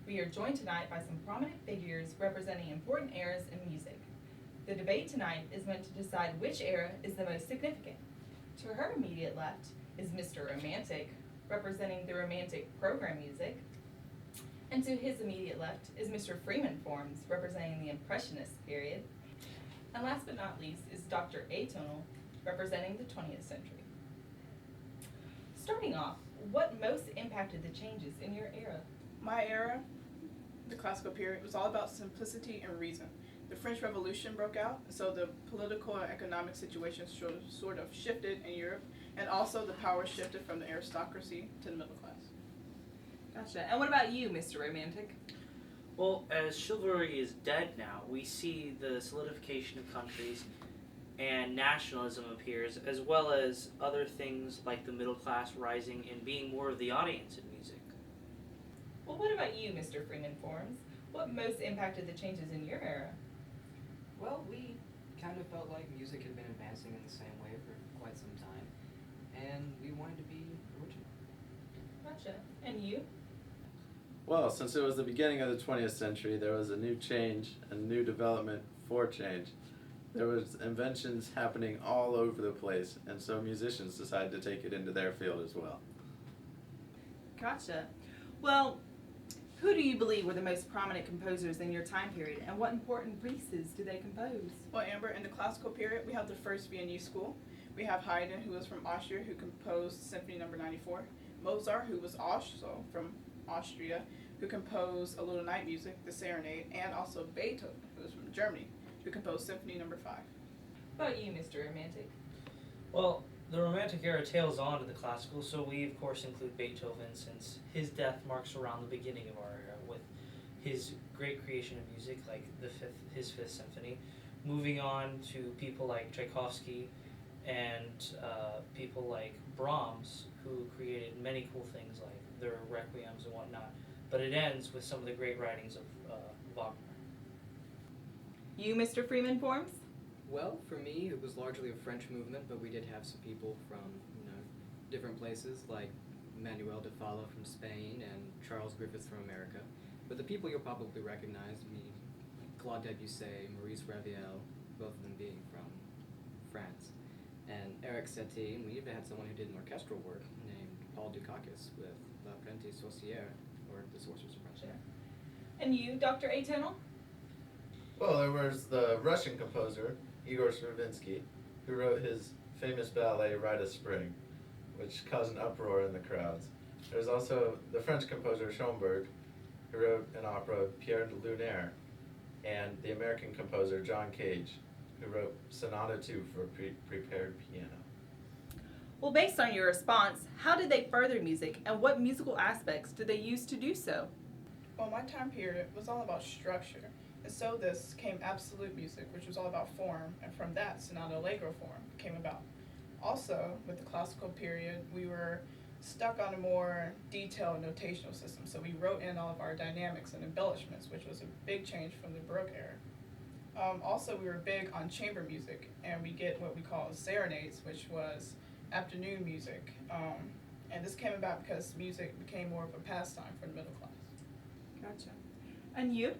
We are joined tonight by some prominent figures representing important eras in music. The debate tonight is meant to decide which era is the most significant. To her immediate left is Mr. Romantic, representing the Romantic program music. And to his immediate left is Mr. Freeman Forms, representing the Impressionist period. And last but not least is Dr. Atonal, representing the 20th century. Starting off, what most impacted the changes in your era? My era, the classical period, was all about simplicity and reason. The French Revolution broke out, so the political and economic situation sort of shifted in Europe, and also the power shifted from the aristocracy to the middle class. Gotcha. And what about you, Mr. Romantic? Well, as chivalry is dead now, we see the solidification of countries and nationalism appears, as well as other things like the middle class rising and being more of the audience in music. Well, what about you, Mr. Freeman Forms? What most impacted the changes in your era? Well, we kind of felt like music had been advancing in the same way for quite some time, and we wanted to be original. Gotcha. And you? Well, since it was the beginning of the 20th century, there was a new change, a new development for change. There was inventions happening all over the place, and so musicians decided to take it into their field as well. Gotcha. Well, who do you believe were the most prominent composers in your time period, and what important pieces do they compose? Well, Amber, in the classical period, we have the first Viennese school. We have Haydn, who was from Austria, who composed Symphony No. 94. Mozart, who was also from Austria, who composed a little night music, the Serenade, and also Beethoven, who was from Germany, who composed Symphony No. 5. What about you, Mr. Romantic? Well, the Romantic era tails on to the classical, so we of course include Beethoven since his death marks around the beginning of our era with his great creation of music like his Fifth Symphony, moving on to people like Tchaikovsky and people like Brahms, who created many cool things like their requiems and whatnot. But it ends with some of the great writings of Wagner. You, Mr. Freeman Forms? Well, for me, it was largely a French movement, but we did have some people from, different places, like Manuel de Falla from Spain and Charles Griffith from America. But the people you'll probably recognize, Claude Debussy, Maurice Ravel, both of them being from France, and Eric Satie, and we even had someone who did an orchestral work named Paul Dukakis with La Apprenti Sorcière, or The Sorcerer's Apprentice. And you, Dr. Atonal? Well, there was the Russian composer, Igor Stravinsky, who wrote his famous ballet Rite of Spring, which caused an uproar in the crowds. There was also the French composer Schoenberg, who wrote an opera Pierre de Lunaire, and the American composer John Cage, who wrote Sonata 2 for prepared piano. Well, based on your response, how did they further music, and what musical aspects did they use to do so? Well, my time period was all about structure, and so this came absolute music, which was all about form, and from that, sonata allegro form came about. Also, with the classical period, we were stuck on a more detailed notational system, so we wrote in all of our dynamics and embellishments, which was a big change from the Baroque era. Also, we were big on chamber music, and we get what we call serenades, which was afternoon music. And this came about because music became more of a pastime for the middle class. Gotcha. And you?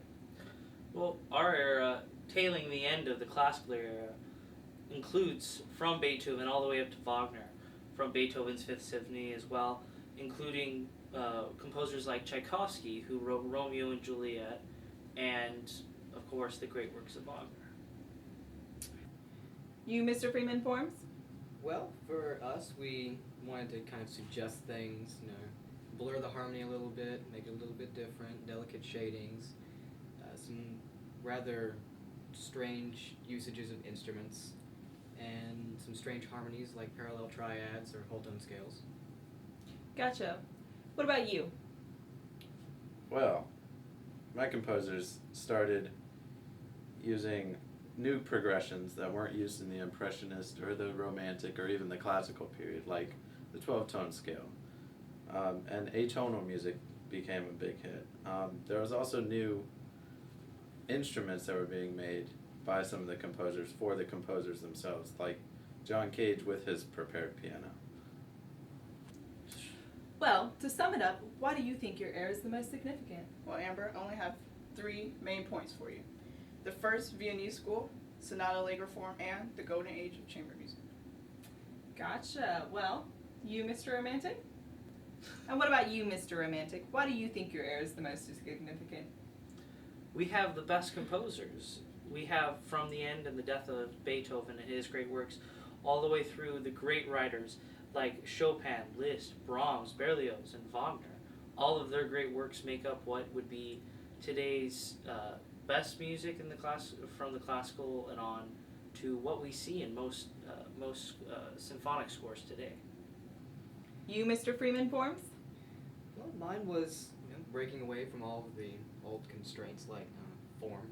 Well, our era, tailing the end of the classical era, includes from Beethoven all the way up to Wagner, from Beethoven's Fifth Symphony as well, including composers like Tchaikovsky, who wrote Romeo and Juliet, and, of course, the great works of Wagner. You, Mr. Freeman Forms? Well, for us, we wanted to kind of suggest things, blur the harmony a little bit, make it a little bit different, delicate shadings, some rather strange usages of instruments, and some strange harmonies like parallel triads or whole tone scales. Gotcha. What about you? Well, my composers started using new progressions that weren't used in the Impressionist or the Romantic or even the classical period, like the 12-tone scale. And atonal music became a big hit. There was also new instruments that were being made by some of the composers for the composers themselves, like John Cage with his prepared piano. Well, to sum it up, why do you think your era is the most significant? Well, Amber, I only have 3 main points for you. The first, Viennese School, Sonata Allegro form, and the golden age of chamber music. Gotcha. Well, you, Mr. Romantic? And what about you, Mr. Romantic? Why do you think your era is the most significant? We have the best composers. We have from the end and the death of Beethoven and his great works, all the way through the great writers like Chopin, Liszt, Brahms, Berlioz, and Wagner. All of their great works make up what would be today's best music in the from the classical and on to what we see in most symphonic scores today. You, Mr. Freeman Forms? Well, mine was breaking away from all of the old constraints like form,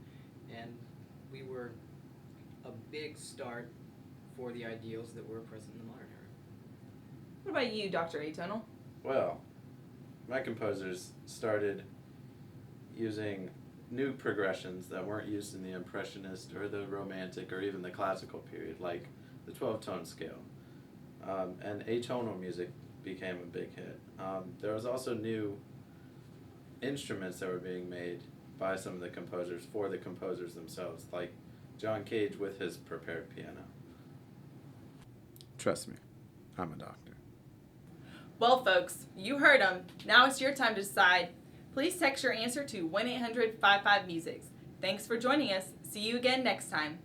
and we were a big start for the ideals that were present in the modern era. What about you, Dr. Atonal? Well, my composers started using new progressions that weren't used in the Impressionist or the Romantic or even the Classical period, like the 12-tone scale. And atonal music became a big hit. There was also new instruments that were being made by some of the composers for the composers themselves, like John Cage with his prepared piano. Trust me, I'm a doctor. Well, folks, you heard them. Now it's your time to decide. Please text your answer to 1-800-55-MUSIC. Thanks for joining us. See you again next time.